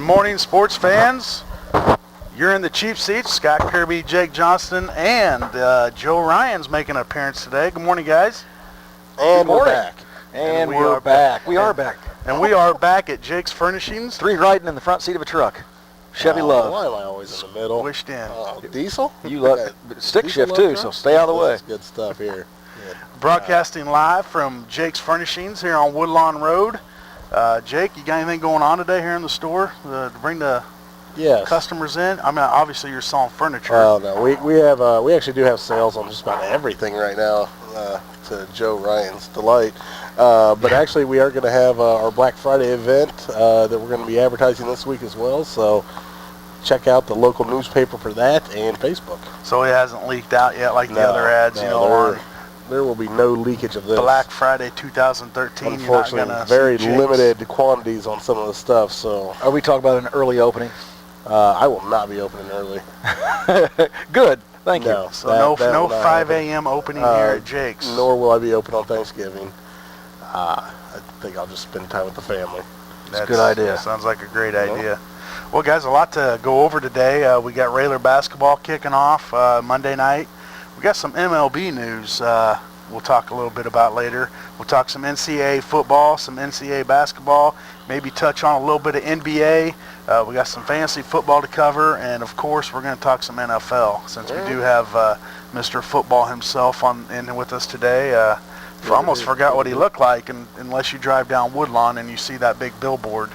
morning, sports fans. You're in the cheap seats. Scott Kirby, Jake Johnston, and Joe Ryan's making an appearance today. Good morning, guys. And we're back. And we're back. We are back. And we are back at Jake's Furnishings. 3 riding in the front seat of a truck. Chevy Love. Why am I always in the middle? Wished in. Diesel? You love stick shift too, so stay out of the way. That's good stuff here. Yeah. Broadcasting live from Jake's Furnishings here on Woodlawn Road. Jake, you got anything going on today here in the store to bring the customers in? I mean, obviously you're selling furniture. Well, no, we actually do have sales on just about everything right now, to Joe Ryan's delight. But actually, we are going to have our Black Friday event that we're going to be advertising this week as well. So check out the local newspaper for that and Facebook. So it hasn't leaked out yet like the other ads, There will be no leakage of this. Black Friday 2013. Unfortunately, very limited quantities on some of the stuff. So, are we talking about an early opening? I will not be opening early. Good, thank you. So no 5 a.m. opening here at Jake's. Nor will I be open on Thanksgiving. I think I'll just spend time with the family. That's a good idea. Sounds like a great idea. Well, guys, a lot to go over today. We got regular basketball kicking off Monday night. We got some MLB news we'll talk a little bit about later. We'll talk some NCAA football, some NCAA basketball, maybe touch on a little bit of NBA. We got some fantasy football to cover, and of course we're going to talk some NFL since we do have Mr. Football himself in with us today. I almost forgot what he looked like, unless you drive down Woodlawn and you see that big billboard.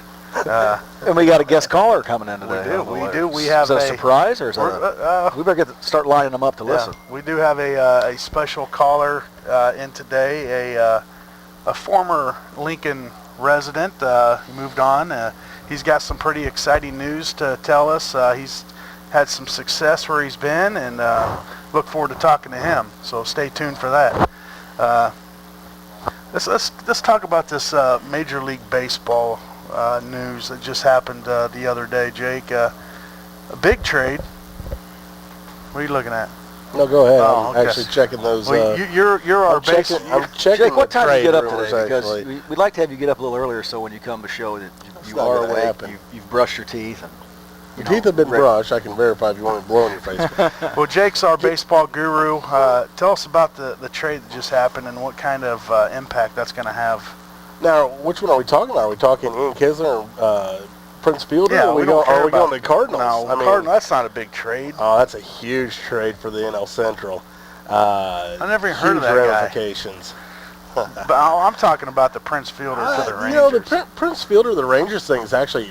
And we got a guest caller coming in today. We do. We have is that a surprise, or is that we better start lining them up to listen. We do have a special caller in today, a former Lincoln resident. He moved on. He's got some pretty exciting news to tell us. He's had some success where he's been, and look forward to talking to him. So stay tuned for that. Let's talk about this Major League Baseball news that just happened the other day, Jake. A big trade. What are you looking at? No, go ahead. Oh, I'm actually checking those. Well, you're our base. I'm checking. Jake, what time do you get up today? Actually. Because we'd like to have you get up a little earlier, so when you come to show that you are awake, you've brushed your teeth. And, your teeth have been brushed. I can verify if you want me to blow in your face. Well, Jake's our baseball guru. Tell us about the trade that just happened and what kind of impact that's going to have. Now, which one are we talking about? Are we talking Ian Kisner and Prince Fielder? Yeah, are we going to Cardinals? No, Cardinals, that's not a big trade. Oh, that's a huge trade for the NL Central. I never even heard of that ramifications. But I'm talking about the Prince Fielder to the Rangers. You know, the Prince Fielder to the Rangers thing is actually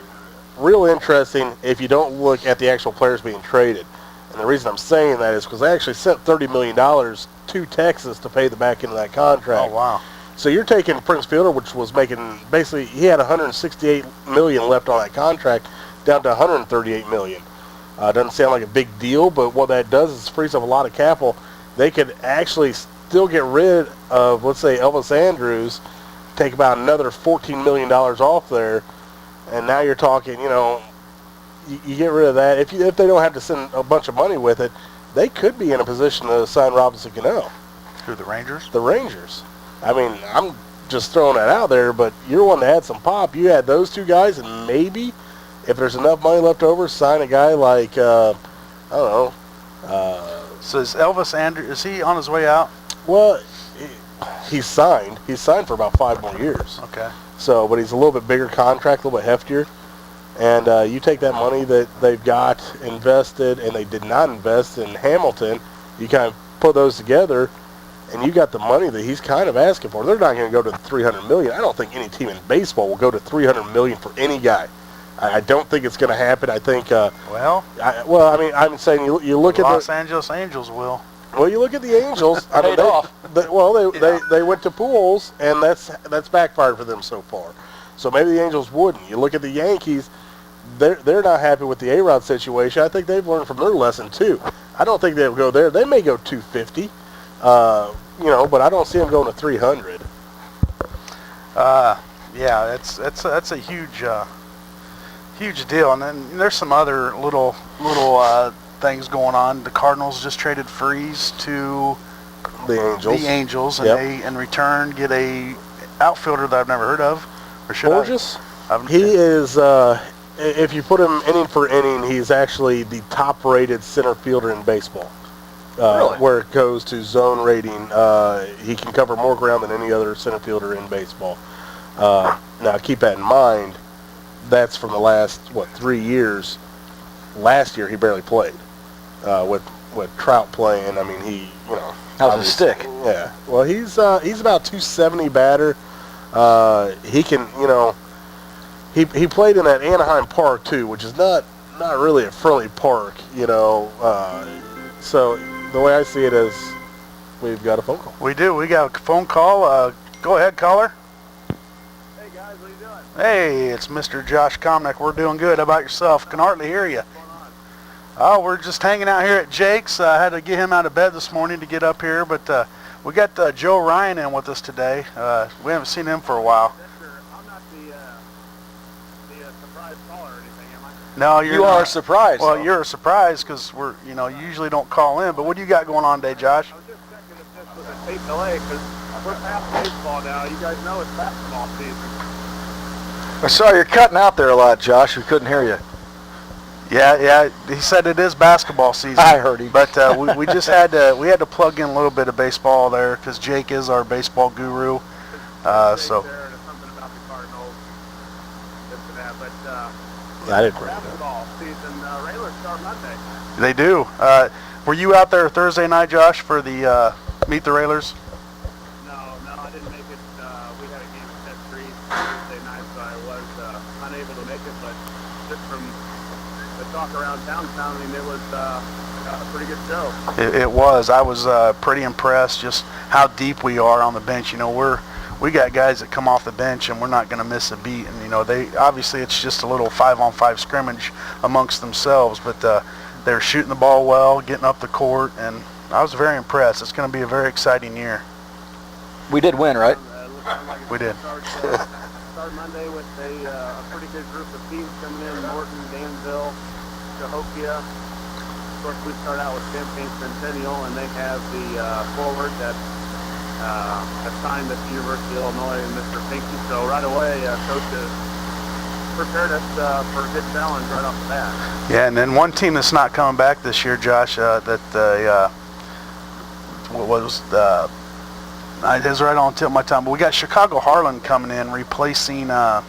real interesting if you don't look at the actual players being traded. And the reason I'm saying that is because they actually sent $30 million to Texas to pay the back end of that contract. Oh, wow. So you're taking Prince Fielder, which was making basically he had $168 million left on that contract, down to $138 million. Doesn't sound like a big deal, but what that does is frees up a lot of capital. They could actually still get rid of, let's say, Elvis Andrus, take about another $14 million off there, and now you're talking, you get rid of that. If they don't have to send a bunch of money with it, they could be in a position to sign Robinson Cano. Who, the Rangers? The Rangers. I mean, I'm just throwing that out there, but you're one to add some pop. You add those two guys, and maybe, if there's enough money left over, sign a guy like, I don't know. So is Elvis Andrus, is he on his way out? Well, he's signed. He's signed for about 5 more years. Okay. So, but he's a little bit bigger contract, a little bit heftier. And you take that money that they've got invested, and they did not invest in Hamilton, you kind of put those together, and you got the money that he's kind of asking for. They're not going to go to $300 million. I don't think any team in baseball will go to $300 million for any guy. I don't think it's going to happen. I think. I'm saying you look at the Los Angeles Angels will. Well, you look at the Angels. I mean, they went to Pujols, and that's backfired for them so far. So maybe the Angels wouldn't. You look at the Yankees. They're not happy with the A-Rod situation. I think they've learned from their lesson too. I don't think they'll go there. They may go 250. But I don't see them going to 300. That's a huge deal. And then there's some other little things going on. The Cardinals just traded Freese to the Angels, and they in return get a outfielder that I've never heard of. Borges. He is if you put him inning for inning, he's actually the top-rated center fielder in baseball. Really? Where it goes to zone rating, he can cover more ground than any other center fielder in baseball. Now, keep that in mind. That's from the last 3 years. Last year, he barely played. With Trout playing, I mean, he, you know. How's his stick? Yeah. Well, he's about 270 batter. He can, you know. He played in that Anaheim Park too, which is not really a friendly park, you know. So the way I see it is, we've got a phone call. We do. We got a phone call. Go ahead, caller. Hey guys, what are you doing? Hey, it's Mr. Josh Comnick. We're doing good. How about yourself? Can hardly hear you. What's going on? Oh, we're just hanging out here at Jake's. I had to get him out of bed this morning to get up here, but we got Joe Ryan in with us today. We haven't seen him for a while. I'm not the surprise caller or anything, am I? No, You are surprised. Well, though. you're a surprise because you usually don't call in. But what do you got going on today, Josh? I was just checking if this was a tape delay because we're past baseball now. You guys know it's basketball season. I saw you're cutting out there a lot, Josh. We couldn't hear you. Yeah. He said it is basketball season. I heard him. But we just had to plug in a little bit of baseball there because Jake is our baseball guru. So. There, and something about the Cardinals, this and that. But I didn't bring it up. basketball season, Railers start Monday. They do. Were you out there Thursday night, Josh, for the Meet the Railers? No, I didn't make it. We had a game at Set 3 Thursday night, so I was unable to make it. But just from the talk around town sounding, it was a pretty good show. It was. I was pretty impressed just how deep we are on the bench. We got guys that come off the bench and we're not going to miss a beat. And they obviously it's just a little 5-on-5 scrimmage amongst themselves, but they're shooting the ball well, getting up the court, and I was very impressed. It's going to be a very exciting year. We did win, right? We did. Start Monday with a pretty good group of teams coming in: Morton, Danville, Cahokia. Of course, we start out with Champaign Centennial, and they have the forward that assigned at the University of Illinois, Mr. Pinky. So right away, Coach has prepared us for a good challenge right off the bat. Yeah, and then one team that's not coming back this year, Josh, it is right on the tip of my tongue, but we got Chicago Harlan coming in, replacing Seton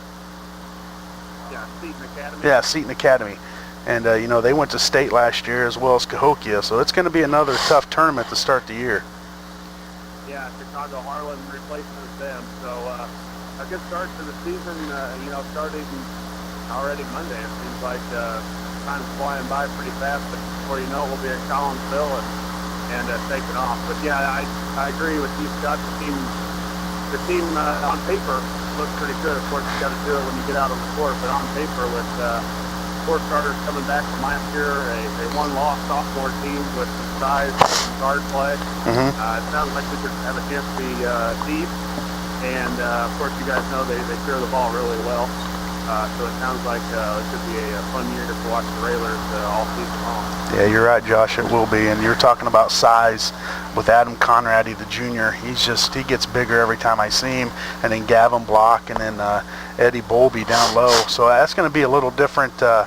Academy. Yeah, Seton Academy. And, they went to state last year as well as Cahokia, so it's going to be another tough tournament to start the year. Yeah, Chicago Harlan replaces them. So a good start to the season, starting already Monday. It seems like time's flying by pretty fast, but before you know it, we'll be at Collinsville and taking off. But yeah, I agree with you, Scott. The team on paper looks pretty good. Of course, you got to do it when you get out on the court, but on paper with 4 starters coming back from last year, a one-loss sophomore team with some size and some guard play. Mm-hmm. It sounds like we could have a chance to be deep, and of course, you guys know they clear the ball really well. So it sounds like it could be a fun year to watch the Railers all season long. Yeah, you're right, Josh. It will be. And you're talking about size with Adam Conrady, the junior. He gets bigger every time I see him. And then Gavin Block, and then Eddie Bowlby down low. So that's going to be a little different. I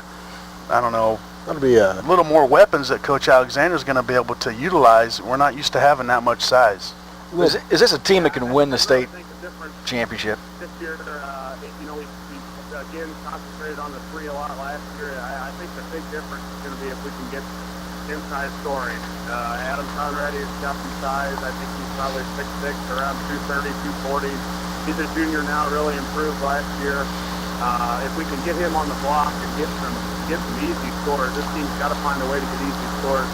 don't know. That'll be a little more weapons that Coach Alexander's going to be able to utilize. We're not used to having that much size. Is this a team that can win the state championship? This year, we again concentrated on the 3 a lot last year. I think the big difference is going to be if we can get inside scoring. Adam Conrady has got some size. I think he's probably 6'6", around 230, 240. He's a junior now, really improved last year. If we can get him on the block and get some easy scores, this team's got to find a way to get easy scores.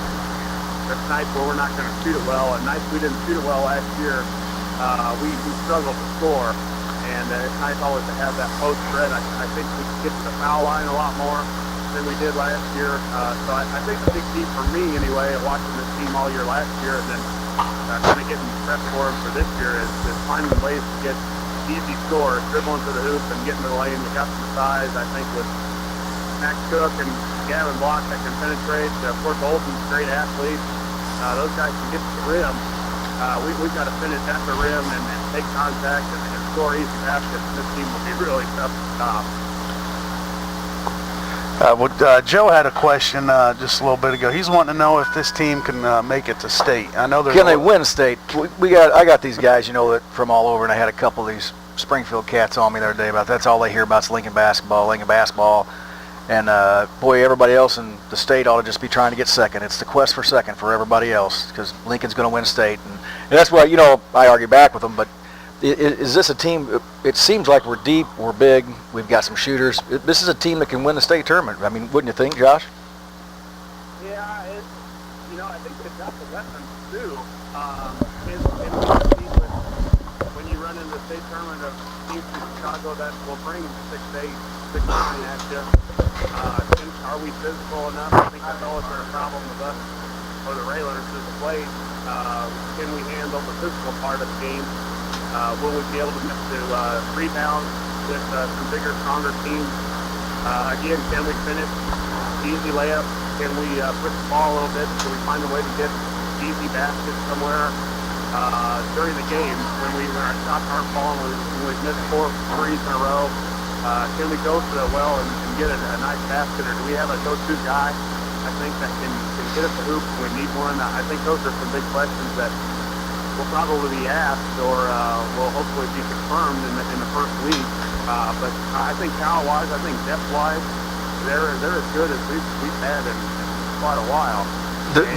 There's nights where we're not going to shoot it well, and nights we didn't shoot it well last year, we struggled to score. And it's nice always to have that post spread. I think we can get to the foul line a lot more than we did last year. So I think the big key for me, anyway, watching this team all year last year and then kind of getting prepped for them for this year is finding ways to get easy scores, dribbling to the hoop and getting to the lane. We got some size, I think, with Max Cook and Gavin Block that can penetrate. Of course, Olsen's a great athlete. Those guys can get to the rim. We've got to finish at the rim and take contact and score easy baskets. This team will be really tough to stop. Joe had a question just a little bit ago. He's wanting to know if this team can make it to state. I know there's. Can they win state? I got these guys, that from all over, and I had a couple of these Springfield cats on me the other day about that's all they hear about is Lincoln basketball, and boy, everybody else in the state ought to just be trying to get second. It's the quest for second for everybody else because Lincoln's going to win state, and that's why I argue back with them, but. Is this a team? It seems like we're deep, we're big, we've got some shooters. This is a team that can win the state tournament. I mean, wouldn't you think, Josh? Yeah, I think they've got the weapons too. When you run into the state tournament of teams from Chicago that will bring 6'8", 6'9" at you, are we physical enough? I think that's always been a problem with us or the Railers as a plate. Can we handle the physical part of the game? Will we be able to rebound with some bigger, stronger teams? Again, can we finish easy layups? Can we push the ball a little bit? Can we find a way to get easy baskets somewhere during the game when our shots aren't falling, when we've missed 4 threes in a row? Can we go to the well and get a nice basket? Or do we have a go-to guy, I think, that can get us the hoop when we need one? I think those are some big questions that will probably be asked or will hopefully be confirmed in the first week. But I think talent-wise, I think depth-wise, they're as good as we've had in quite a while. You've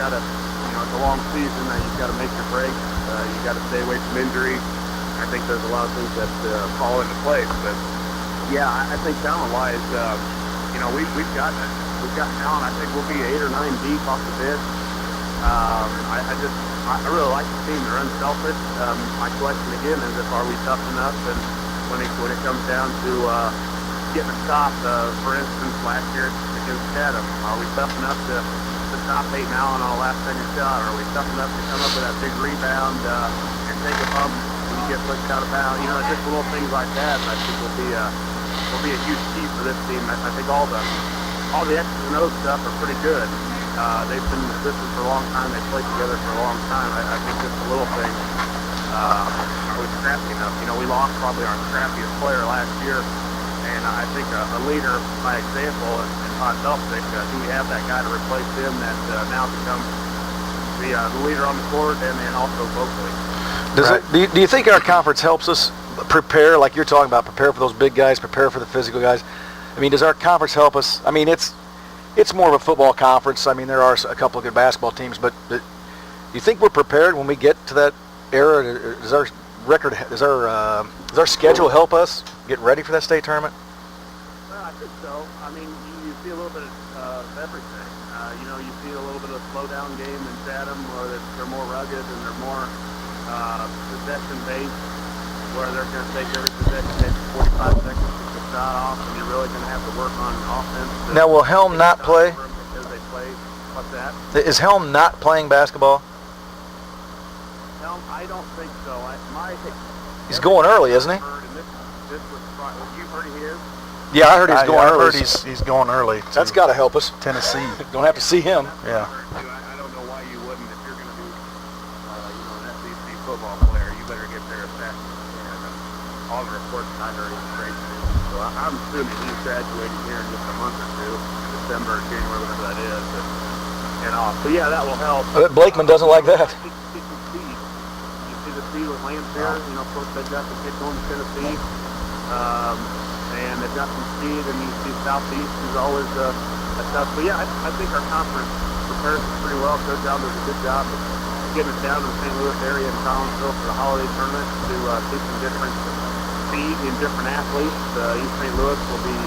got to, it's a long season. You've got to make your breaks. You've got to stay away from injury. I think there's a lot of things that fall into place. But yeah, I think talent-wise, we've got talent. I think we'll be 8 or 9 deep off the bench. I really like the team. They're unselfish. My question again is, are we tough enough? And when it comes down to getting a stop, for instance, last year against Chatham, are we tough enough to stop Peyton Allen on a last-second shot? Are we tough enough to come up with that big rebound and take a pump when you get pushed out of bounds? Just little things like that. I think will be a huge key for this team. I think all the X's and O's stuff are pretty good. They've been consistent for a long time. They've played together for a long time. I think just the little thing, are we scrappy enough? We lost probably our scrappiest player last year, and I think a leader by example in Todd Selfsick, do we have that guy to replace him that now becomes the leader on the court and then also vocally? Do you think our conference helps us prepare, like you're talking about, prepare for those big guys, prepare for the physical guys? I mean, does our conference help us? I mean, it's more of a football conference. I mean, there are a couple of good basketball teams, but do you think we're prepared when we get to that era? Does our schedule help us get ready for that state tournament? Well, I think so. I mean, you see a little bit of everything. You see a little bit of a slow-down game in Chatham where they're more rugged and they're more possession-based, where they're going to take every possession, maybe 45 seconds to get the shot off, and you're really going to have to work on offense. Now, will Helm not play? Because they play. What's that? Is Helm not playing basketball? Helm, I don't think so. He's going early, isn't he? This was you heard he is? Yeah, I heard he's going early. I heard he's going early. That's got to help us. Tennessee. Don't have to see him. Yeah. I don't know why you wouldn't. If you're going to be, an SEC football player, you better get there as fast as you can. And all the reports I heard, he's great. So I'm assuming he's graduating here in just a month or two, December, January, whatever that is. And off. So yeah, that will help. Blakeman doesn't like that. You see the speed with Lance here. Of course, they've got the kid going to Tennessee. And they've got some speed, and you see Southeast is always a tough. But yeah, I think our conference prepares us pretty well. Coach Al does a good job of getting us down to the St. Louis area and Collinsville for the holiday tournament to see some different speed and different athletes. East St. Louis will be,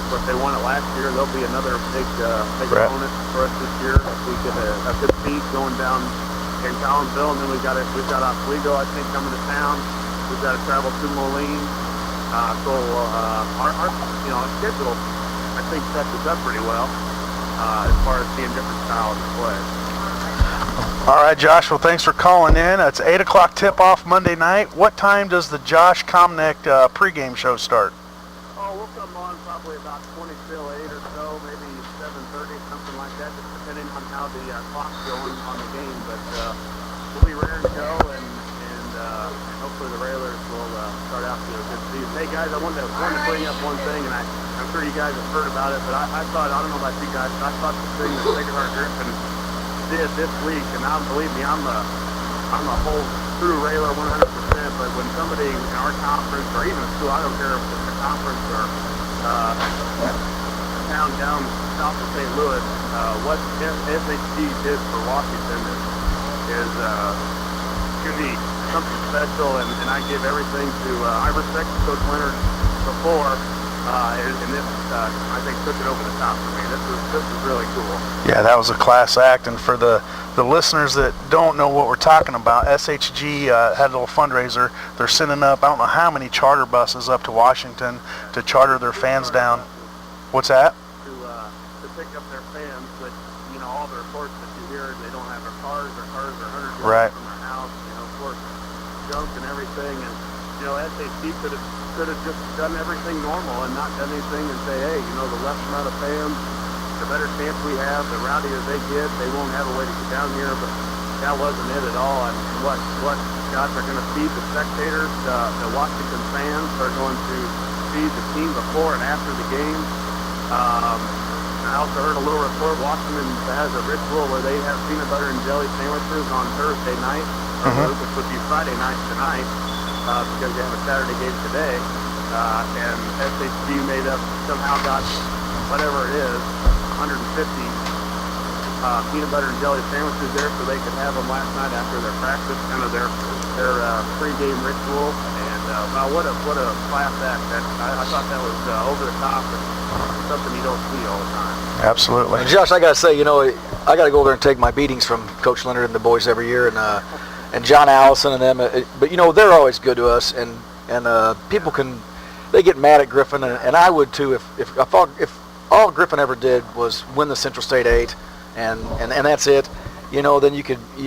if they won it last year, they'll be another big opponent for us this year. If we get a good speed going down in Collinsville, and then we've got Oswego, I think, coming to town. We've got to travel to Moline. So our schedule, I think, sets us up pretty well as far as seeing different styles of play. All right, Josh. Well, thanks for calling in. It's 8 o'clock tip-off Monday night. What time does the Josh Comnick pregame show start? Oh, we'll come on probably about 20 till 8 or so, maybe 7:30, something like that, just depending on how the clock's going on the game. But we'll be ready to go, and hopefully the Railers will start out to a good season. Hey guys, I wanted to bring up one thing, and I'm sure you guys have heard about it, but I thought, I don't know about you guys, but I thought the thing that Sacred Heart Griffin did this week, and believe me, I'm a whole true Railer 100%, but when somebody in our conference, or even a school, I don't care if it's a conference or a town down south of St. Louis, what SHG did for Washington is unique, something special, and I give everything to, I respect Coach Leonard before, and this, I think, took it over the top for me. This is really cool. Yeah, that was a class act, and for the listeners that don't know what we're talking about, SHG had a little fundraiser. They're sending up, I don't know how many charter buses up to Washington to charter their fans down. What's that? To pick up their fans, but, you know, all the reports that you hear, they don't have their cars are 100 yards right from their house, you know, of course, junk and everything, and, you know, SHG could have just done everything normal and not done anything and say, hey, you know, the less amount of fans, the better chance we have, the rowdier they get, they won't have a way to get down here, but that wasn't it at all. And what guys are going to feed the spectators, the Washington fans are going to feed the team before and after the game. I also heard a little report, Washington has a ritual where they have peanut butter and jelly sandwiches on Thursday night, which would be Friday night tonight, because they have a Saturday game today. And SHG somehow got whatever it is, 150 peanut butter and jelly sandwiches there so they could have them last night after their practice, kind of their pre-game ritual. And wow, what a class act. I thought that was over the top and something you don't see all the time. Absolutely. And Josh, I got to say, you know, I got to go over there and take my beatings from Coach Leonard and the boys every year, and John Allison and them. But, you know, they're always good to us, and people they get mad at Griffin, and I would too if all Griffin ever did was win the Central State 8, and that's it. You know, then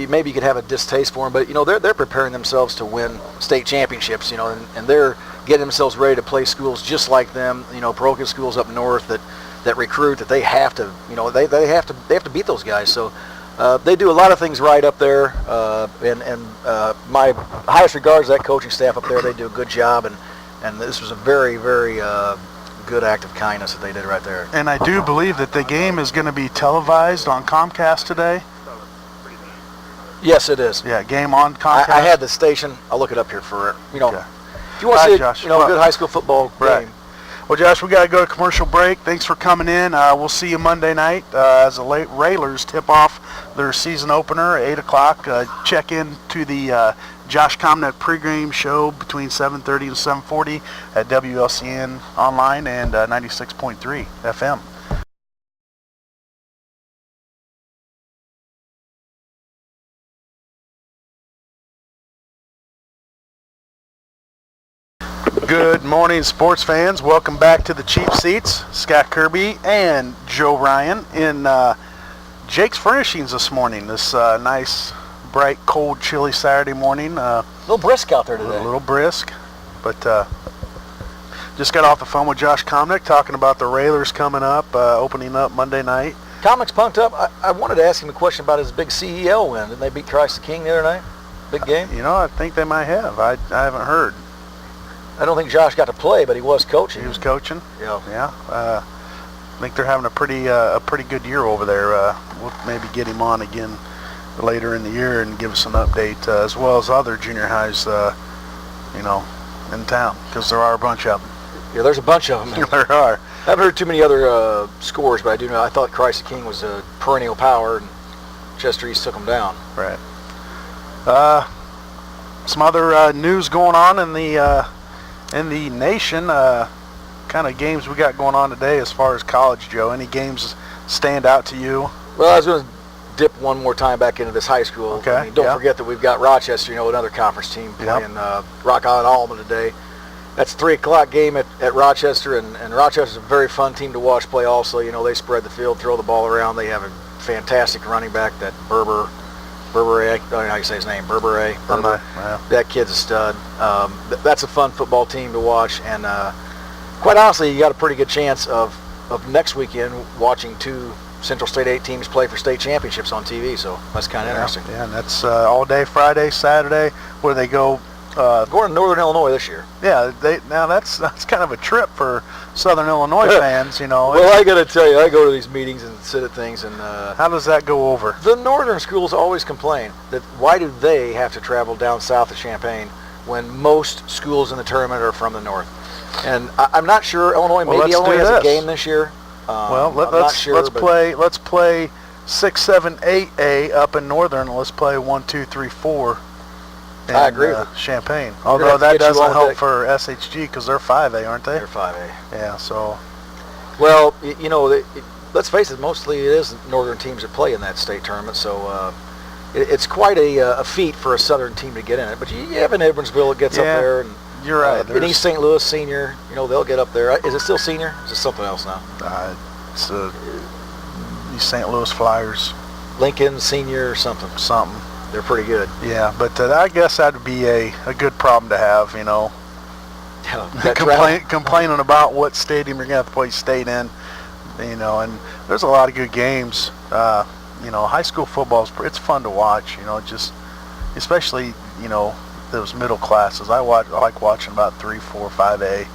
maybe you could have a distaste for them, but you know they're preparing themselves to win state championships. You know, and they're getting themselves ready to play schools just like them. You know, parochial schools up north that recruit, that they have to. You know, they have to beat those guys. So they do a lot of things right up there, and my highest regards to that coaching staff up there. They do a good job, and this was a very, very good act of kindness that they did right there. And I do believe that the game is going to be televised on Comcast today. Yes, it is. Yeah, game on Comcast. I had the station. I'll look it up here for you know. Okay. If you want to see Josh. a good high school football Right. game. Well, Josh, we got to go to commercial break. Thanks for coming in. We'll see you Monday night as the Railers tip off their season opener at 8 o'clock. Check in to the Josh Comnet pregame show between 7:30 and 7:40 at WLCN online and 96.3 FM. Good morning, sports fans. Welcome back to the Cheap Seats. Scott Kirby and Joe Ryan in Jake's Furnishings this morning. This nice, bright, cold, chilly Saturday morning. A little brisk out there today. A little brisk, but just got off the phone with Josh Comnick talking about the Railers coming up, opening up Monday night. Comnick's pumped up. I wanted to ask him a question about his big CEL win. Didn't they beat Christ the King the other night? Big game? You know, I think they might have. I haven't heard. I don't think Josh got to play, but he was coaching. He was coaching? Yeah. Yeah. I think they're having a pretty good year over there. We'll maybe get him on again later in the year and give us an update, as well as other junior highs, you know, in town, because there are a bunch of them. Yeah, there's a bunch of them. There are. I haven't heard too many other scores, but I do know I thought Christ the King was a perennial power, and Chester East took them down. Right. Some other news going on in the nation. Kind of games we got going on today as far as college, Joe. Any games stand out to you? Well, I was going to dip one more time back into this high school. Okay. I mean, don't forget that we've got Rochester, you know, another conference team playing Rock Island Alma today. That's a 3 o'clock game at Rochester, and Rochester's a very fun team to watch play also. You know, they spread the field, throw the ball around. They have a fantastic running back, that Berber, I don't know how you say his name, Berber. That kid's a stud. That's a fun football team to watch, and quite honestly, you got a pretty good chance of next weekend watching two Central State 8 teams play for state championships on TV, so that's kind of interesting. Yeah, and that's all day Friday, Saturday, where they go. Going to Northern Illinois this year. Yeah, now that's kind of a trip for Southern Illinois fans, you know. Well, I got to tell you, I go to these meetings and sit at things, and how does that go over? the northern schools always complain that why do they have to travel down south of Champaign when most schools in the tournament are from the north? And I'm not sure Illinois. Well, maybe let's Illinois do has a this. game this year. Well, I'm not sure, let's play 6, 7, 8A up in Northern. And let's play 1, 2, 3, 4. In, I agree with Champaign. have Although to that get you doesn't all help day. for SHG because they're 5A, aren't they? They're 5A. Yeah. So Well, you know, let's face it. Mostly it is northern teams that play in that state tournament, so it's quite a feat for a southern team to get in it. But you have an Edwardsville that gets up Yeah, there, and you're right. in East St. Louis senior, you know, they'll get up there. Is it still senior? Is it something else now? It's these St. Louis Flyers. Lincoln senior or something. They're pretty good. Yeah, but I guess that would be a good problem to have, you know. Yeah, that travel. Complaining about what stadium you're going to have to play state in, you know, and there's a lot of good games. You know, high school football, it's fun to watch, you know, just especially, you know, those middle classes. I like watching about 3, 4, 5A,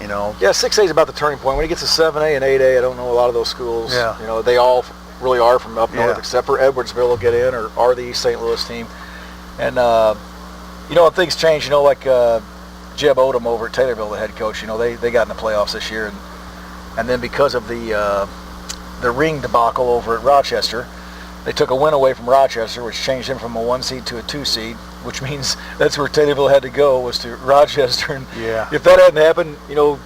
you know. Yeah, 6A is about the turning point. When it gets to 7A and 8A, I don't know a lot of those schools. Yeah. You know, they all really are from up north, Yeah. except for Edwardsville will get in, or are the East St. Louis team. And, you know, when things change, you know, like Jeb Odom over at Taylorville, the head coach, you know, they got in the playoffs this year. And then because of the ring debacle over at Rochester, they took a win away from Rochester, which changed them from a 1 seed to a 2 seed, which means that's where Taylorville had to go, was to Rochester. And Yeah. if that hadn't happened, you know,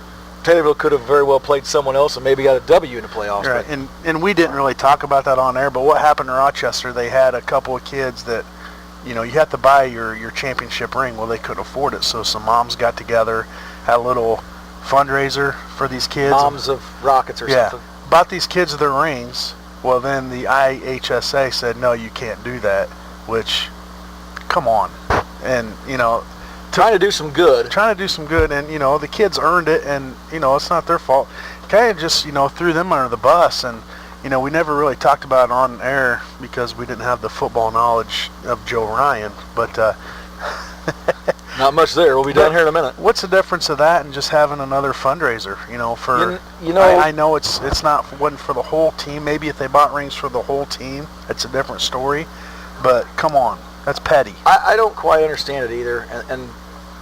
Taylorville could have very well played someone else and maybe got a W in the playoffs. Right. But And we didn't really talk about that on air, but what happened in Rochester, they had a couple of kids that, you know, you have to buy your championship ring. Well, they couldn't afford it, so some moms got together, had a little fundraiser for these kids. Moms of Rockets or Yeah, something. bought these kids their rings. Well, then the IHSA said, no, you can't do that, which, come on. And, you know, Trying to do some good. and, you know, the kids earned it, and, you know, it's not their fault. Kind of just, you know, threw them under the bus, and, you know, we never really talked about it on air because we didn't have the football knowledge of Joe Ryan, but Not much there. We'll be done here in a minute. what's the difference of that and just having another fundraiser, you know, for, You know, I know it's wasn't for the whole team. Maybe if they bought rings for the whole team, it's a different story, but come on, that's petty. I don't quite understand it either. And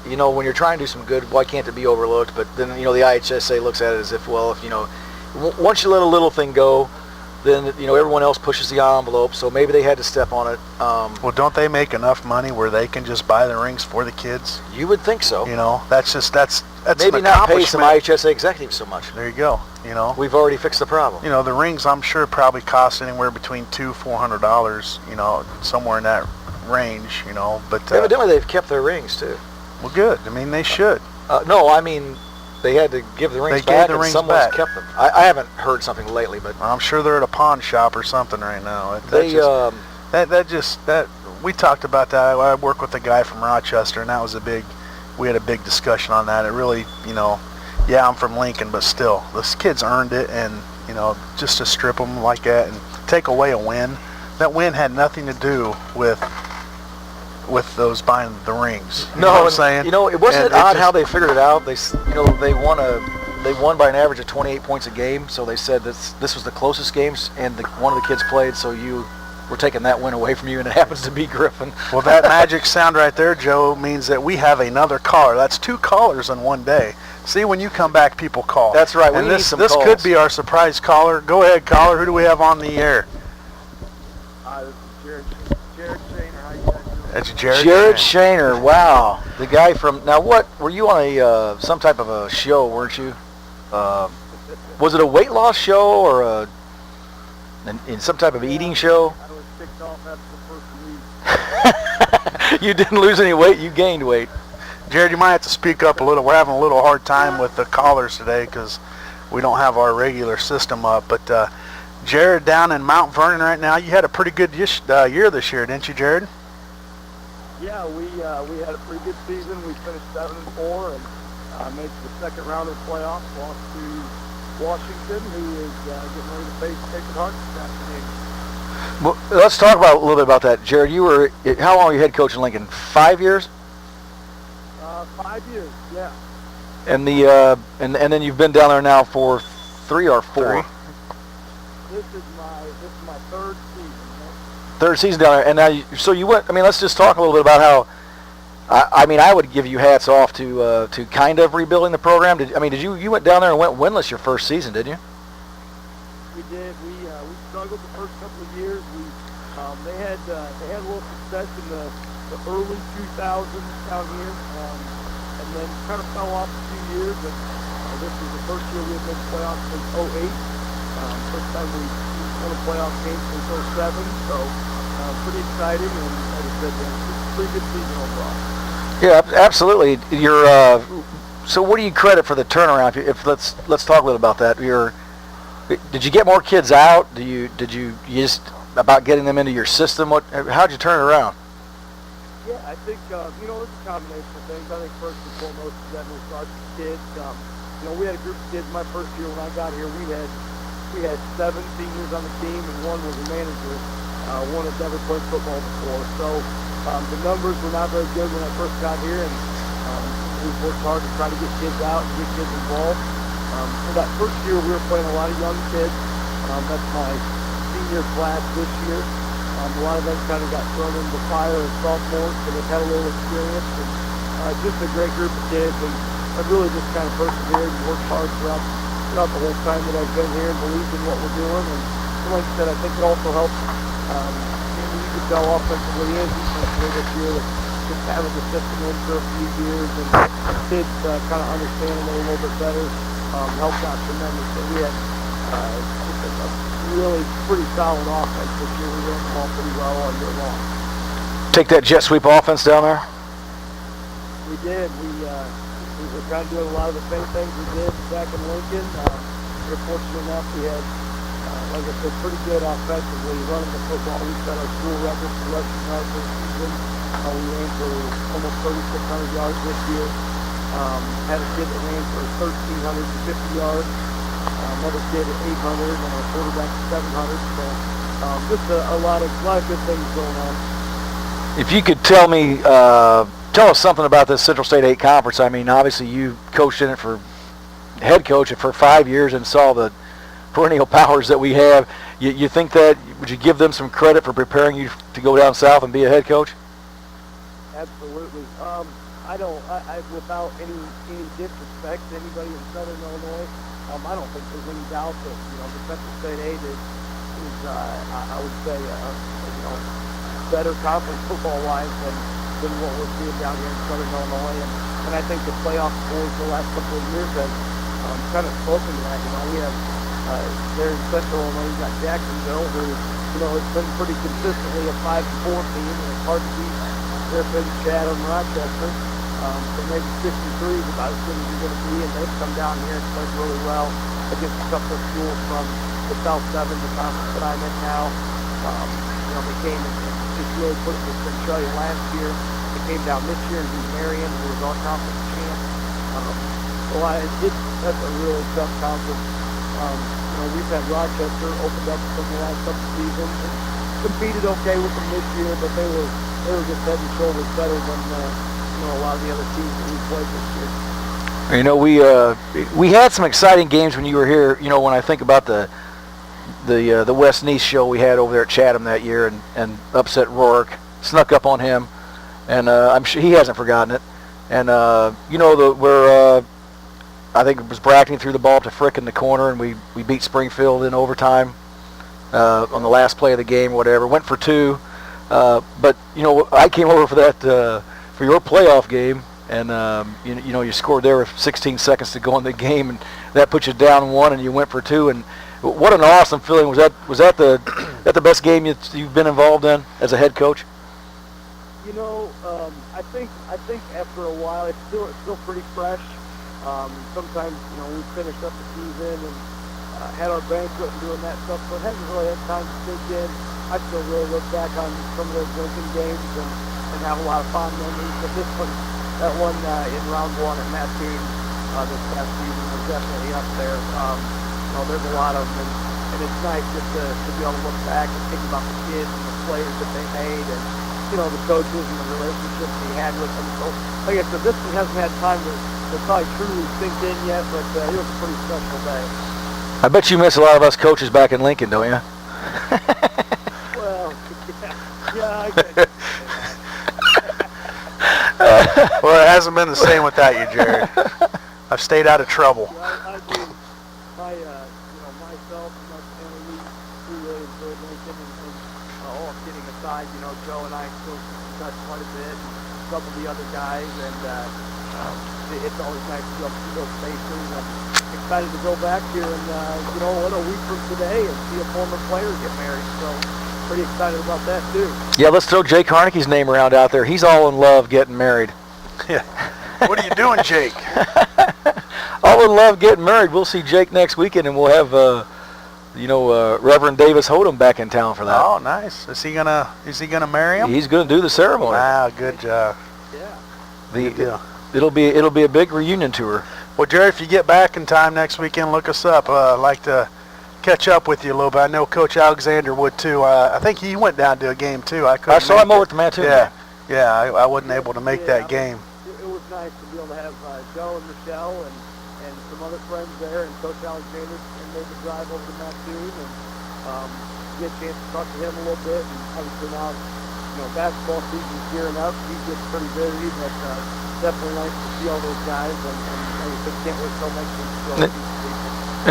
you know, when you're trying to do some good, why can't it be overlooked? But then, you know, the IHSA looks at it as if, well, if, you know, once you let a little thing go, then, you know, everyone else pushes the envelope, so maybe they had to step on it. Well, don't they make enough money where they can just buy the rings for the kids? You would think so. You know, that's Maybe an not pay some accomplishment. IHSA executives so much. There you go. You know, We've already fixed the problem. you know, the rings I'm sure probably cost anywhere between $200-$400. You know, somewhere in that range. You know, but Evidently, they've kept their rings, too. well, good. I mean, they should. No, I mean, they had to give the rings They gave back, the and rings someone's back. kept them. I haven't heard something lately, but I'm sure they're at a pawn shop or something right now. We talked about that. I work with a guy from Rochester, and that was we had a big discussion on that. It really, you know, yeah, I'm from Lincoln, but still, those kids earned it, and, you know, just to strip them like that and take away a win, that win had nothing to do with those buying the rings. You know what I'm saying? You know, it wasn't And odd how they figured it out. They won by an average of 28 points a game, so they said this was the closest games, and one of the kids played, so we're taking that win away from you, and it happens to be Griffin. Well, that magic sound right there, Joe, means that we have another caller. That's 2 callers in one day. See, when you come back, people call. That's right. We And need this some this calls. could be our surprise caller. Go ahead, caller. Who do we have on the air? This is Jared Shaner. How you guys doing? That's Jared. Jared Shane. Shaner, wow, the guy from. Now, what were you on some type of a show, weren't you? Was it a weight loss show or in some type of eating show? I was kicked off after the first week. You didn't lose any weight; you gained weight. Jared, you might have to speak up a little. We're having a little hard time with the callers today because we don't have our regular system up. But Jared, down in Mount Vernon right now, you had a pretty good year this year, didn't you, Jared? Yeah, we had a pretty good season. We finished 7-4 and made it to the second round of the playoffs. Lost to Washington, who is getting ready to face Sacred Heart this afternoon. Well, let's talk about a little bit about that, Jared. How long were you head coach in Lincoln? 5 years? 5 years, yeah. And and then you've been down there now for 3 or 4. This is my third season. Right? Third season down there, and now you went. I mean, let's just talk a little bit about how. I mean, I would give you hats off to kind of rebuilding the program. You went down there and went winless your first season, didn't you? We did. We struggled the first couple of years. They had a little success in the early 2000s down here, and then kind of fell off a few years. And this was the first year we had made playoffs since '08. First time we won a playoff game since '07. So pretty exciting, and like I said, pretty good season overall. Yeah, absolutely. So what do you credit for the turnaround? Let's talk a little about that. Did you get more kids out? Did you just about getting them into your system? How'd you turn it around? Yeah, I think it's a combination of things. I think first and foremost is that we started kids. We had a group of kids my first year when I got here. We had 7 seniors on the team, and one was a manager. One had never played football before, so the numbers were not very good when I first got here, and we worked hard to try to get kids out and get kids involved. For that first year, we were playing a lot of young kids. That's my senior class this year. A lot of them kind of got thrown into the fire as sophomores, so they've had a little experience, and just a great group of kids, and I've really just kind of persevered and worked hard throughout the whole time that I've been here and believed in what we're doing. And like I said, I think it also helps. You could tell offensively and defensively this year that just having the system in for a few years and kids kind of understanding it a little bit better helped out tremendously. We had just a really pretty solid offense this year. We ran the ball pretty well all year long. Take that jet sweep offense down there? We did. We were kind of doing a lot of the same things we did back in Lincoln. We were fortunate enough we had, like I said, pretty good offensively running the football. We set our school record for rushing yards this season. We ran for almost 3,600 yards this year. Had a kid that ran for 1,350 yards. Another kid at 800, and our quarterback at 700. So just a lot of good things going on. If you could tell us something about this Central State 8 conference. I mean, obviously you coached in it for head coach for 5 years and saw the perennial powers that we have. You think that, would you give them some credit for preparing you to go down south and be a head coach? Absolutely. I without any disrespect to anybody in Southern Illinois, I don't think there's any doubt that the Central State 8 is I would say better conference football-wise than what we're seeing down here in Southern Illinois, and I think the playoff scores the last couple of years have kind of spoken to that. We have there in Central Illinois, you got Jacksonville, who has been pretty consistently a 5-4 team, and it's hard to beat Griffin, Chatham, Rochester. So maybe 53 is about as good as you're going to be, and they've come down here and played really well against a couple of schools from the South 7, the conference that I'm in now. They came and just really put it with Centralia last year. They came down this year and beat Marion, who was our conference champ. That's a really tough conference. We've had Rochester opened up from the last couple of seasons and competed okay with them this year, but they were just head and shoulders better than a lot of the other teams that we played this year. We had some exciting games when you were here. When I think about the West Nice show we had over there at Chatham that year, and upset Rourke, snuck up on him, and I'm sure he hasn't forgotten it. And where I think it was Brackney threw the ball to Frick in the corner, and we beat Springfield in overtime on the last play of the game or whatever. Went for 2, but I came over for that for your playoff game, and you scored there with 16 seconds to go in the game, and that put you down 1, and you went for 2, and what an awesome feeling. Was that the best game you've been involved in as a head coach? I think after a while it's still pretty fresh. Sometimes we finished up the season and had our banquet and doing that stuff, so it hasn't really had time to sink in. I still really look back on some of those Lincoln games and have a lot of fond memories. But that one in round 1 at Matt Team this past season was definitely up there. there's a lot of them, and it's nice just to be able to look back and think about the kids and the players that they made, and the coaches and the relationships he had with them. So, like I said, this one hasn't had time to probably truly sink in yet, but it was a pretty special day. I bet you miss a lot of us coaches back in Lincoln, don't you? Well, yeah, I guess. Well, it hasn't been the same without you, Jared. I've stayed out of trouble. I do. Myself and my family, we really enjoyed Lincoln, and all kidding aside, Joe and I still touch quite a bit, and a couple of the other guys, and it's always nice to go see those faces. I'm excited to go back here and, a week from today and see a former player get married, so pretty excited about that too. Yeah, let's throw Jake Harnicke's name around out there. He's all in love getting married. Yeah. What are you doing, Jake? All in love getting married. We'll see Jake next weekend, and we'll have, Reverend Davis Hodem back in town for that. Oh, nice. Is he gonna marry him? He's going to do the ceremony. Wow, good job. Yeah. Good deal. It'll be a big reunion tour. Well, Jared, if you get back in time next weekend, look us up. I'd like to catch up with you a little bit. I know Coach Alexander would too. I think he went down to a game too. I saw him over at the Mattoon. Yeah. I wasn't able to make that game. It was nice to be able to have Joe and Michelle and some other friends there, and Coach Alexander and made the drive over to Mattoon, and get a chance to talk to him a little bit. And obviously now, basketball season's gearing up. He's getting pretty busy, but definitely nice to see all those guys, and like I said, can't wait till next week to go see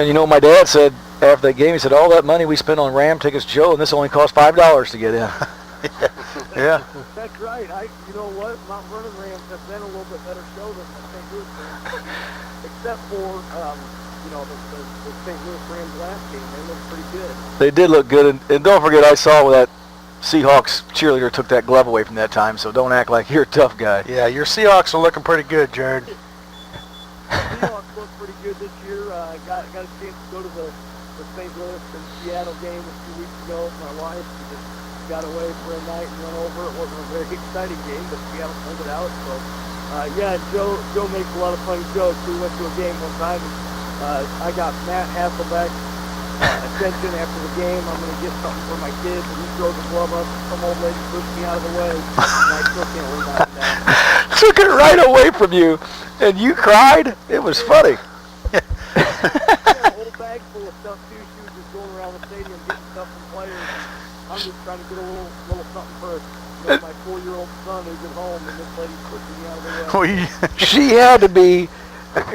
people. And my dad said after that game, he said, all that money we spent on Ram tickets, Joe, and this only cost $5 to get in. Yeah. That's right. You know what? Mount Vernon Rams have been a little bit better show than the St. Louis Rams, except for the St. Louis Rams last game. They looked pretty good. They did look good, and don't forget, I saw that Seahawks cheerleader took that glove away from that time, so don't act like you're a tough guy. Yeah, your Seahawks are looking pretty good, Jared. Seahawks look pretty good this year. Got a chance to go to the St. Louis and Seattle game a few weeks ago with my wife. We just got away for a night and went over. It wasn't a very exciting game, but Seattle pulled it out. So, Joe makes a lot of funny jokes. We went to a game one time, and I got Matt Hasselbeck attention after the game. I'm going to get something for my kids, and he throws a glove up. Some old lady pushed me out of the way, and I still can't leave that down. Took it right away from you, and you cried? It was funny. Yeah, a whole bag full of stuff, too. She was just going around the stadium getting stuff from players. I'm just trying to get a little something for my 4-year-old son who's at home, and this lady's pushing me out of the way. She had to be,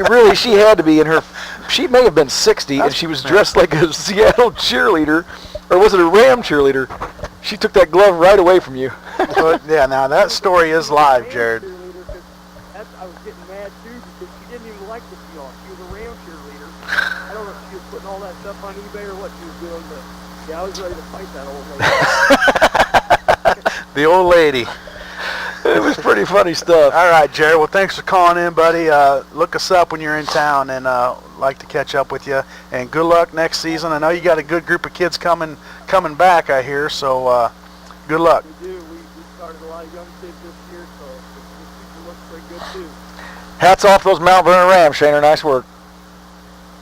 really, she had to be in her, she may have been 60, and she was dressed like a Seattle cheerleader, or was it a Ram cheerleader? She took that glove right away from you. But, yeah, now that story is live, Jared. I was getting mad, too, because she didn't even like the Seahawks. She was a Ram cheerleader. I don't know if she was putting all that stuff on eBay or what she was doing, but yeah, I was ready to fight that old lady. The old lady. It was pretty funny stuff. All right, Jared. Well, thanks for calling in, buddy. Look us up when you're in town, and like to catch up with you. And good luck next season. I know you got a good group of kids coming back, I hear. So good luck. We do. We started a lot of young kids this year, so the future looks pretty good too. Hats off those Mount Vernon Rams, Shaner. Nice work.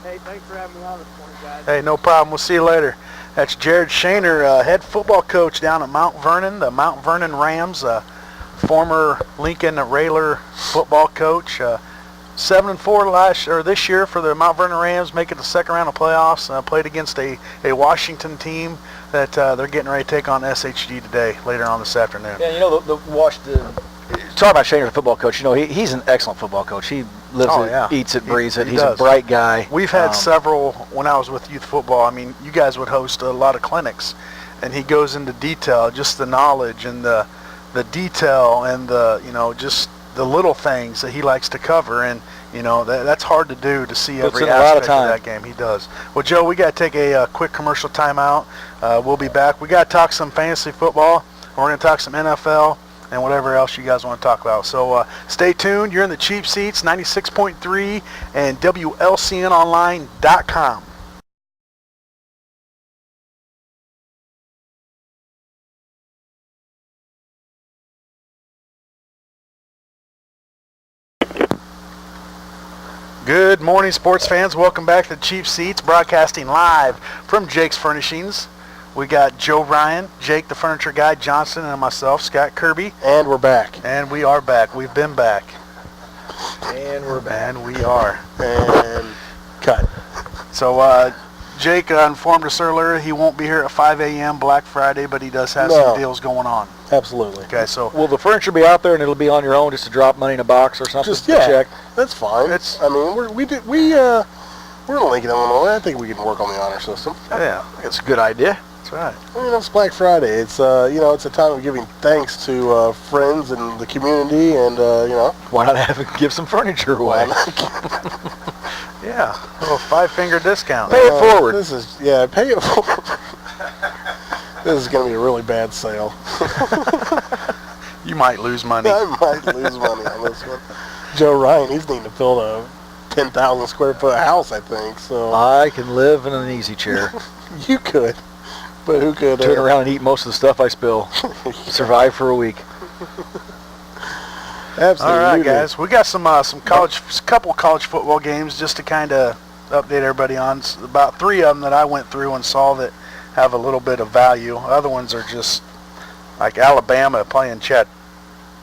Hey, thanks for having me on this morning, guys. Hey, no problem. We'll see you later. That's Jared Shaner, head football coach down at Mount Vernon, the Mount Vernon Rams, former Lincoln Railer football coach. 7-4 this year for the Mount Vernon Rams, make it the second round of playoffs. Played against a Washington team that they're getting ready to take on SHG today, later on this afternoon. Yeah, talking about Shaner, the football coach, he's an excellent football coach. He lives it, eats it, breathes it. He's does. A bright guy. We've had several, when I was with youth football, I mean, you guys would host a lot of clinics, and he goes into detail, just the knowledge and the detail and just the little things that he likes to cover, and that's hard to do, to see every aspect of that game. He does. Well, Joe, we got to take a quick commercial timeout. We'll be back. We got to talk some fantasy football. We're going to talk some NFL and whatever else you guys want to talk about. So stay tuned. You're in the cheap seats, 96.3 and WLCNonline.com. Good morning, sports fans. Welcome back to Cheap Seats, broadcasting live from Jake's Furnishings. We got Joe Ryan, Jake the Furniture Guy, Johnston, and myself, Scott Kirby. And we're back. And we are back. We've been back. And we're back. And we are. And cut. So, Jake informed us earlier he won't be here at 5 a.m. Black Friday, but he does have some deals going on. Absolutely. Okay, so Will the furniture be out there and it'll be on your own just to drop money in a box or something? Just to check? That's fine. I mean, we're in Lincoln, Illinois. I think we can work on the honor system. yeah, That's a good idea. that's right. I mean, it's Black Friday. It's it's a time of giving thanks to friends and the community, and Why not give some furniture away? Yeah, a little 5-finger discount. Pay it forward. Pay it forward. This is going to be a really bad sale. You might lose money. I might lose money on this one. Joe Ryan, he's needing to build a 10,000 square foot house, I think. So I can live in an easy chair. you could, but who could Turn around and eat most of the stuff I spill. Survive for a week. Absolutely. All right, guys. We got some couple college football games just to kind of update everybody on. About 3 of them that I went through and saw that have a little bit of value. Other ones are just like Alabama playing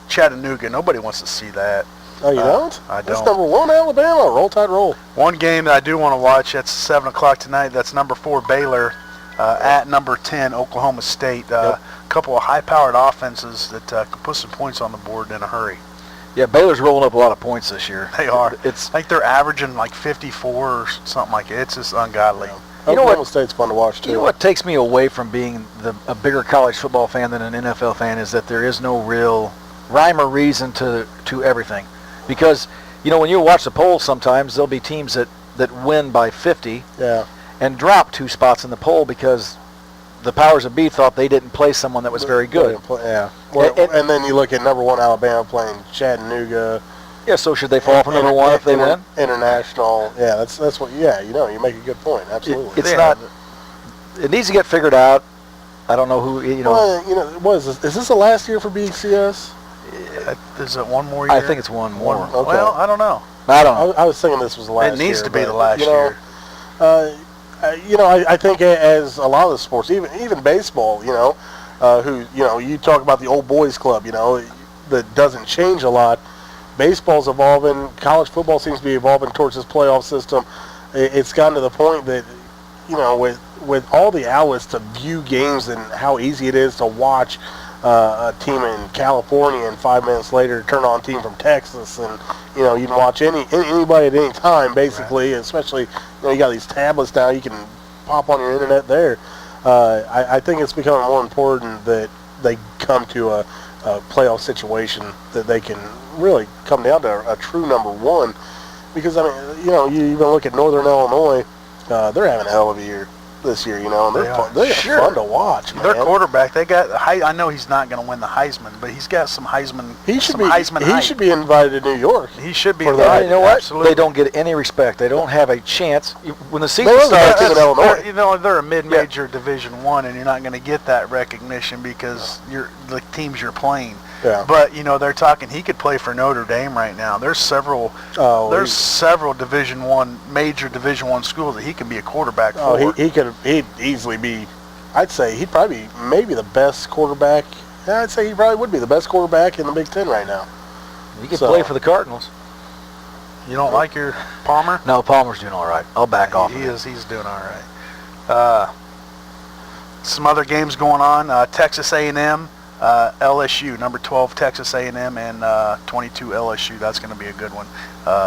Chattanooga. Nobody wants to see that. Oh, you don't? I don't. That's number 1 Alabama. Roll Tide roll. One game that I do want to watch, that's 7 o'clock tonight. That's number 4 Baylor at number 10 Oklahoma State. A couple of high-powered offenses that can put some points on the board in a hurry. Yeah, Baylor's rolling up a lot of points this year. They are. I It's think they're averaging like 54 or something like that. It's just ungodly. You know Oklahoma what? State's fun to watch, too. You know what takes me away from being a bigger college football fan than an NFL fan is that there is no real rhyme or reason to everything. Because, when you watch the polls sometimes, there'll be teams that win by 50 Yeah. and drop 2 spots in the poll because the powers that be thought they didn't play someone that was very good. Yeah. Well, and then you look at number 1 Alabama playing Chattanooga. Yeah, so should they fall for number 1 if they win? International. Yeah, that's what. Yeah, you make a good point. Absolutely. It's not. It needs to get figured out. I don't know who. Well, what is this? Is this the last year for BCS? Is it one more year? I think it's one more. Okay. Well, I don't know. I don't know. I was thinking this was the last year. It needs to be but, the last year. I think as a lot of the sports, even baseball, you talk about the old boys club, that doesn't change a lot. Baseball's evolving. College football seems to be evolving towards this playoff system. It's gotten to the point that, with all the outlets to view games and how easy it is to watch a team in California and 5 minutes later turn on a team from Texas, and you can watch anybody at any time basically. Right. Especially you got these tablets now, you can pop on your internet there. I think it's becoming more important that they come to a playoff situation that they can really come down to a true number 1, because you even look at Northern Illinois, they're having a hell of a year this year, and they're fun to watch, man. Their quarterback, I know he's not going to win the Heisman, but he's got some Heisman. He should be invited to New York. He should be. You know what? Absolutely. They don't get any respect. They don't have a chance when the season starts. They're a mid-major Division I, and you're not going to get that recognition because the teams you're playing. Yeah. But they're talking he could play for Notre Dame right now. There's several Division I, major Division I schools that he can be a quarterback for. He'd easily be. I'd say he'd probably be maybe the best quarterback. Yeah, I'd say he probably would be the best quarterback in the Big Ten right now. He could play for the Cardinals. You don't like your Palmer? No, Palmer's doing all right. I'll back off. He's doing all right. Some other games going on. Texas A&M, LSU, number 12 Texas A&M, and 22 LSU. That's going to be a good one.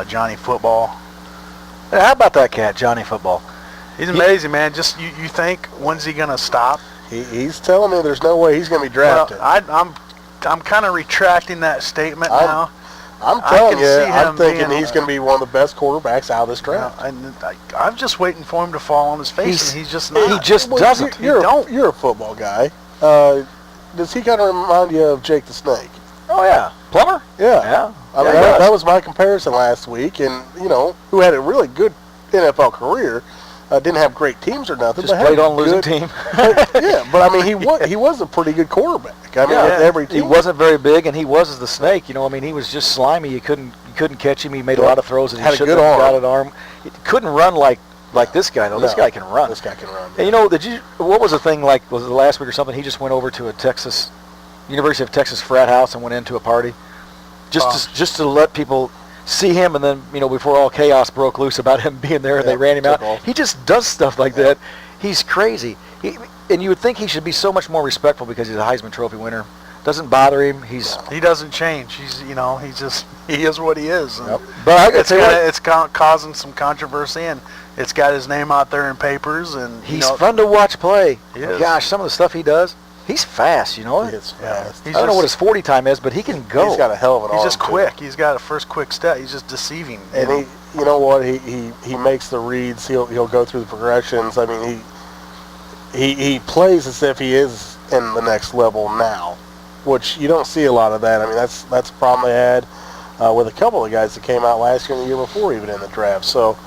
Johnny Football. Hey, how about that cat, Johnny Football? He's amazing, man. Just you think, when's he going to stop? He's telling me there's no way he's going to be drafted. Well, I'm kind of retracting that statement now. I'm telling you, I'm thinking he's going to be one of the best quarterbacks out of this draft. I'm just waiting for him to fall on his face, and he's just not. He just doesn't. You're a football guy. Does he kind of remind you of Jake the Snake? Oh, yeah. Plumber? Yeah. I mean, that was my comparison last week, and, who had a really good NFL career. Didn't have great teams or nothing. Just played on a losing team. Yeah, but I mean, he was a pretty good quarterback. I mean, with every team. He wasn't very big, and he was the snake. He was just slimy. You couldn't couldn't catch him. He made a lot of throws that Had he a shouldn't good have arm. got an arm. He couldn't run like this guy, though. This No. guy can run. This guy can run. And you know, what was the thing, like, was it last week or something? He just went over to a University of Texas frat house and went into a party. Just to let people see him, and then, you know, before all chaos broke loose about him being there, and they ran him out. off. He just does stuff like that. He's crazy. And you would think he should be so much more respectful because he's a Heisman Trophy winner. Doesn't bother him. He doesn't change. He's, you know, he is what he is. And But I gotta tell you what, it's causing some controversy, and it's got his name out there in papers. And he's fun to watch play. He is. Gosh, some of the stuff he does. He's fast, you know. He is fast. I don't know what his 40 time is, but he can go. He's got a hell of an arm. He's just too. quick. He's got a first quick step. He's just deceiving. And he, you know what? He makes the reads. He'll go through the progressions. I mean, he plays as if he is in the next level now, which you don't see a lot of that. I mean, that's a problem they had with a couple of guys that came out last year and the year before, even in the draft. So,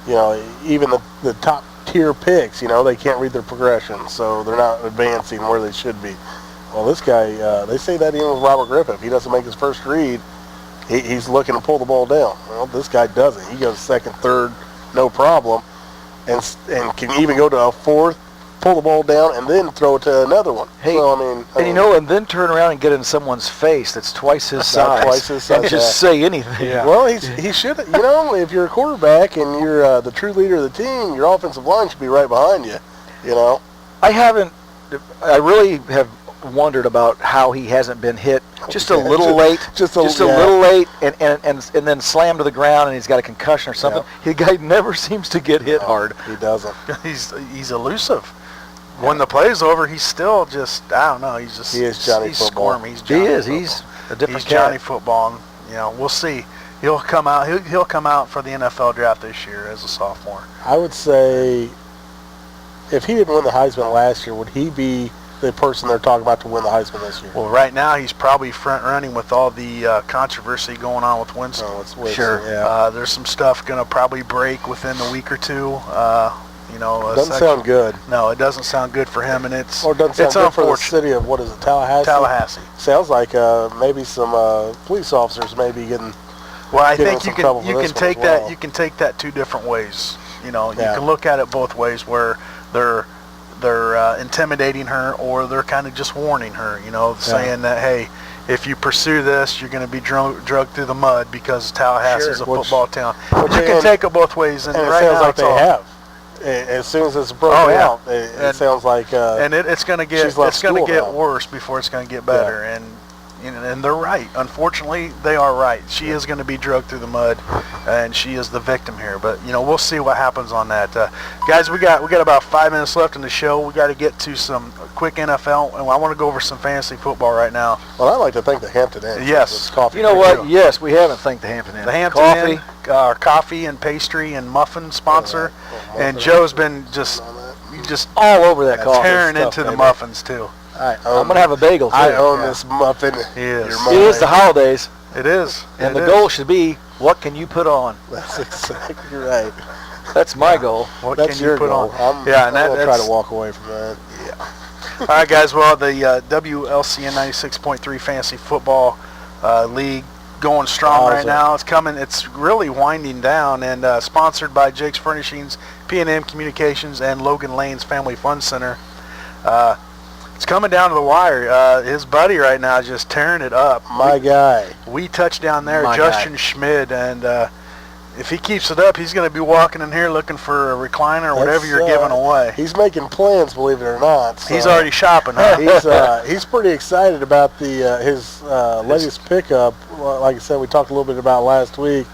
you know, even the top tier picks, you know, they can't read their progression, so they're not advancing where they should be. Well, this guy, they say that even with Robert Griffin, if he doesn't make his first read, he's looking to pull the ball down. Well, this guy doesn't. He goes second, third, no problem, and can even go to a fourth, pull the ball down, and then throw it to another one. Hey, so, I mean, and you know, and then turn around and get in someone's face that's twice his size, twice his size, and just say anything. Yeah. well, he should. You know, if you're a quarterback and you're the true leader of the team, your offensive line should be right behind you. You know. I really have wondered about how he hasn't been hit just a little late, just a little late, and then slammed to the ground, and he's got a concussion or something. Yeah. The guy never seems to get hit hard. He doesn't. He's elusive. When the play's over, he's still just, I don't know. He is Johnny he's Football. squirmy. He's Johnny Football. He's a different He's Johnny cat. Football, and, you know, we'll see. He'll come out. He'll come out for the NFL draft this year as a sophomore. I would say, if he didn't win the Heisman last year, would he be the person they're talking about to win the Heisman this year? Well, right now he's probably front running with all the controversy going on with Winston. Oh, it's Winston, Sure. Yeah. There's some stuff going to probably break within the week or two. You know, Doesn't sound good. No, it doesn't sound good for him, and it's Or doesn't sound it's good for the unfortunate. city of, what is it, Tallahassee? Tallahassee. Sounds like maybe some police officers may be getting. Well, I Get in think some trouble for you this can one take as well. that you can take that two different ways. You know, you Yeah. can look at it both ways, where they're intimidating her, or they're kind of just warning her. You know, saying that, hey, if you pursue this, you're going to be drugged through the mud because Tallahassee is a Which- football town. which- You can and- take it both ways, and And it right sounds now like it's they all, have. As soon as it's broken Oh, yeah. out, it And- sounds like. and it's going to get she's left school now. worse before it's going to get better. And you know, and they're right. Unfortunately, they are right. She is going to be drugged through the mud, and she is the victim here. But you know, we'll see what happens on that. Guys, we got about 5 minutes left in the show. We got to get to some quick NFL, and I want to go over some fantasy football right now. Well, I'd like to thank the Hampton Inn. Yes. This coffee You know drink. what? Yes, we haven't thanked the Hampton Inn. The Hampton Coffee. Inn, our coffee and pastry and muffin sponsor, Oh, and muffin. Joe's been just All over that coffee. tearing stuff, into the baby. muffins too. I I'm going to have a bagel, too. I own Yeah. this muffin. He is. You're It mine. is the holidays, It is. and It the is. goal should be, what can you put on? That's exactly right. That's my goal. What That's can your you put goal. on? I'm, Yeah, and I'm gonna try that's- to walk away from that. All right, guys. Well, the WLCN 96.3 Fantasy Football League going strong right Awesome. now. It's coming. It's really winding down, and sponsored by Jake's Furnishings, P&M Communications, and Logan Lane's Family Fun Center. It's coming down to the wire. His buddy right now is just tearing it up. My guy. We touched down there, My Justin guy. Schmid, and if he keeps it up, he's going to be walking in here looking for a recliner or whatever That's, you're giving away. He's making plans, believe it or not. So He's already shopping, huh? he's pretty excited about the his latest pickup. Like I said, we talked a little bit about last week.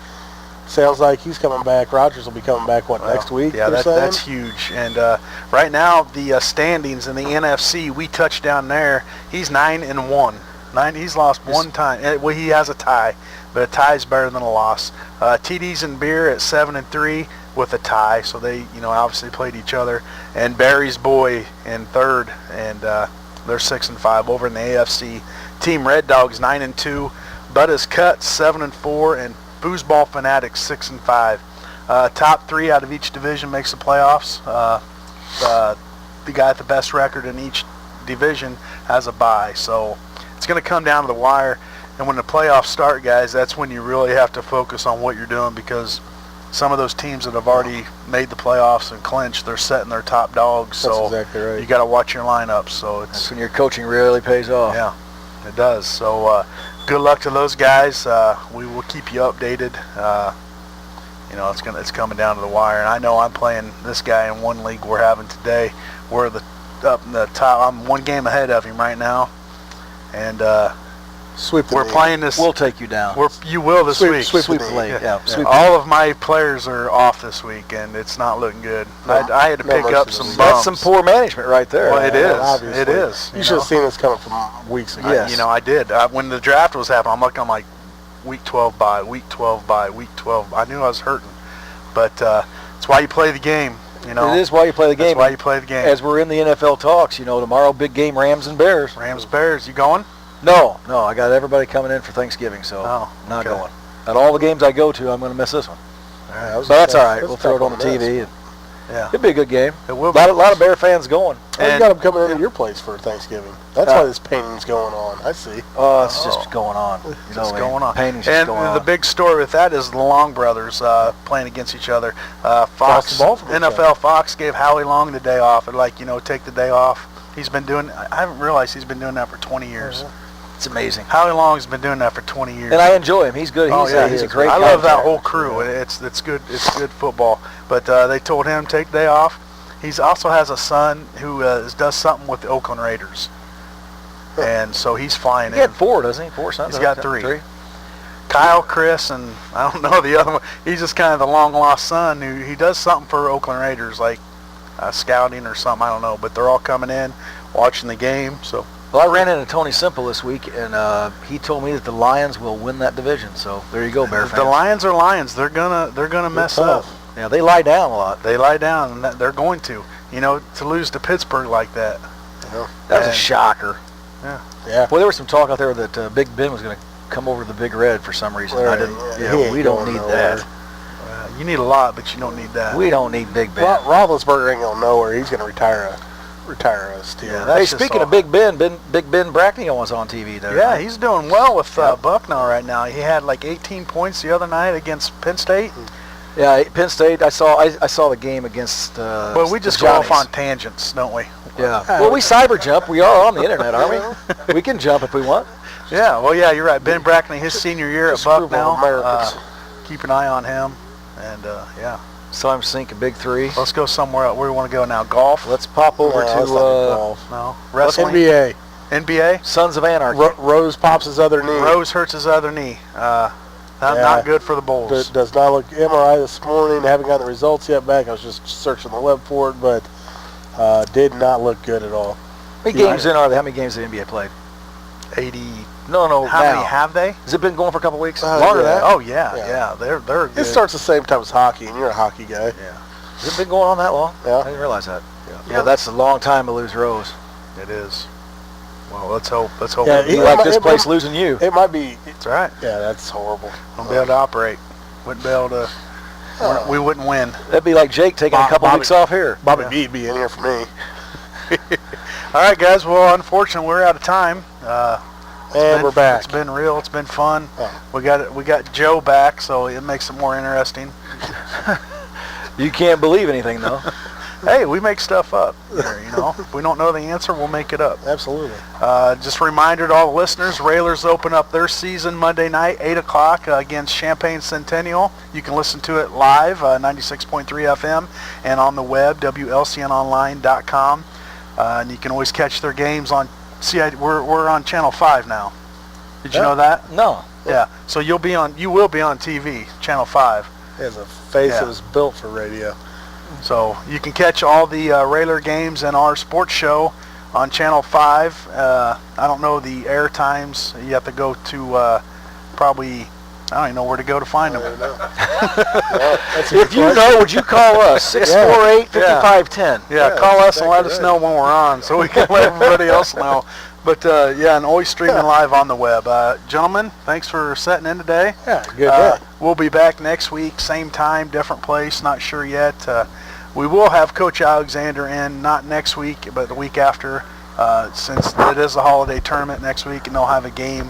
Sounds like he's coming back. Rogers will be coming back, next week? Yeah, they're saying? that's huge. And right now, the standings in the NFC, we touched down there. He's 9-1. He's lost one time. Well, he has a tie, but a tie is better than a loss. TDs and Beer at 7-3 with a tie, so they, obviously played each other. And Barry's Boy in third, and they're 6-5 over in the AFC. Team Red Dogs 9-2. Butta's Cut 7-4, and Foosball Fanatics 6-5. Top three out of each division makes the playoffs. The guy with the best record in each division has a bye. So it's going to come down to the wire. And when the playoffs start, guys, that's when you really have to focus on what you're doing, because some of those teams that have already made the playoffs and clinched, they're setting their top dogs. That's So exactly right. you got to watch your lineups. So it's That's when your coaching really pays off. yeah, it does. So good luck to those guys. We will keep you updated. It's coming down to the wire, and I know I'm playing this guy in one league we're having today. We're up in the top. I'm one game ahead of him right now, and Sweep the we're league. playing this. We'll take you down. You will this week. Sweep Sweep the the league. league. Yeah. Sweep the All of my players are off this week, and it's not looking good. No. I had to No pick mercy up to some the bums. That's some poor management right there. Well, it is. Obviously. It is. You should have seen this coming from weeks ago. Yes. I did. When the draft was happening, I'm like, week 12 bye, week 12 bye, week 12. I knew I was hurting, but it's why you play the game. It is why you play the game. That's why you play the game. As we're in the NFL talks, tomorrow big game, Rams and Bears. Rams, Bears, you going? No, I got everybody coming in for Thanksgiving, so not okay. going. At all the games I go to, I'm going to miss this one. Yeah, But that's all right. We'll throw it on the tough TV. And Yeah. it'll be a good game. It will A be. lot of Bear fans going. Oh, you And- got them coming into your place for Thanksgiving. That's why this painting's going on. I see. Oh, it's just going on. Just going on. Painting's just And going on. the big story with that is the Long brothers playing against each other. Cross the ball from each NFL other. Fox gave Howie Long the day off. And take the day off. He's been doing. I haven't realized he's been doing that for 20 years. It's amazing. Howie Long's been doing that for 20 years. And I enjoy him. He's good. He's a great I love that commentator. whole crew. It's good. It's good football. But they told him take the day off. He also has a son who does something with the Oakland Raiders, and so he's flying He had in. 4, doesn't he? 4 sons? He's got 3. Kyle, Chris, and I don't know the other one. He's just kind of the long lost son who he does something for Oakland Raiders, like scouting or something. I don't know. But they're all coming in, watching the game. So. Well, I ran into Tony Simple this week, and he told me that the Lions will win that division. So there you go, Bear fans. The Lions are Lions. They're gonna mess up. Yeah, they lie down a lot. They lie down, and they're going to. To lose to Pittsburgh like that. That was a And- shocker. Yeah. Well, there was some talk out there that Big Ben was going to come over to the Big Red for some reason. I Right, didn't. yeah, he ain't We don't going need nowhere. that. You need a lot, but you don't need that. We don't need Big Ben. Roethlisberger ain't going nowhere. He's going to retire us, too. Yeah, Hey, that's just speaking all. of Big Ben Bracknell was on TV there. Yeah, he's doing well with Yep. Bucknell right now. He had like 18 points the other night against Penn State. Yeah, Penn State. I saw the game against. Well, we just the go off Johnnies. on tangents, don't we? Yeah. Well, we cyber jump. We are on the internet, aren't we? We can jump if we want. Yeah, well, yeah, you're right. Ben Brackney, his senior year at Screwball Bucknell. Americans. Keep an eye on him. And, yeah. Saw him sink a big 3. Let's go somewhere else. Where do we want to go now? Golf? Let's pop over No, that's not to golf. No. Wrestling? NBA. NBA? Sons of Anarchy. Rose pops his other knee. Rose hurts his other knee. Not good for the Bulls. Does not look. MRI this morning. Haven't gotten the results yet back. I was just searching the web for it, but did not look good at all. How many games in are they? How many games the NBA played? 80. No, How now. many have they? Has it been going for a couple weeks? Longer than that. Oh, yeah. Yeah. They're good. It starts the same time as hockey, and you're a hockey guy. Has it been going on that long? Yeah. I didn't realize that. Yeah. Yeah, that's a long time to lose Rose. It is. Well, let's hope. Yeah, it Be Yeah, like it this might- place losing you. It might be. That's right. Yeah, that's horrible. Won't be able to operate. Wouldn't be able to. We wouldn't win. That'd be like Jake taking a couple Bobby- weeks off here. Bobby B'd be in here for me. All right, guys. Well, unfortunately, we're out of time. And we're back. It's been real. It's been fun. Oh. We got Joe back, so it makes it more interesting. You can't believe anything, though. Hey, we make stuff up. Here, if we don't know the answer, we'll make it up. Absolutely. Just a reminder to all the listeners, Railers open up their season Monday night, 8 o'clock against Champaign Centennial. You can listen to it live, 96.3 FM, and on the web, WLCNonline.com. And you can always catch their games on, we're on Channel 5 now. Did you know that? No. Yeah. So you will be on TV, Channel 5. He has a face Yeah. that was built for radio. So you can catch all the Railer games and our sports show on Channel 5. I don't know the air times. You have to go to probably, I don't even know where to go to find them. If you know, would you call us? 648-5510. Yeah, Yeah, call that's us and let us exactly know when we're on so we can let everybody else know. But, and always streaming live on the web. Gentlemen, thanks for setting in today. Yeah, good day. We'll be back next week, same time, different place, not sure yet. We will have Coach Alexander in, not next week, but the week after, since it is a holiday tournament next week, and they'll have a game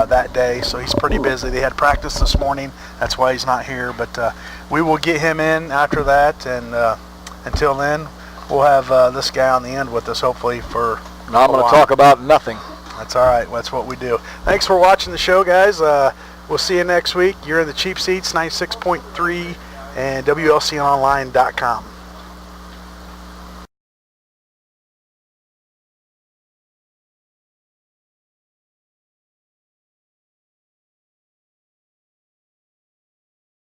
that day, so he's pretty busy. They had practice this morning. That's why he's not here. But we will get him in after that, and until then, we'll have this guy on the end with us, hopefully, for Now I'm going to talk about nothing. That's all right. That's what we do. Thanks for watching the show, guys. We'll see you next week. You're in the Cheap Seats, 96.3 and WLCNonline.com.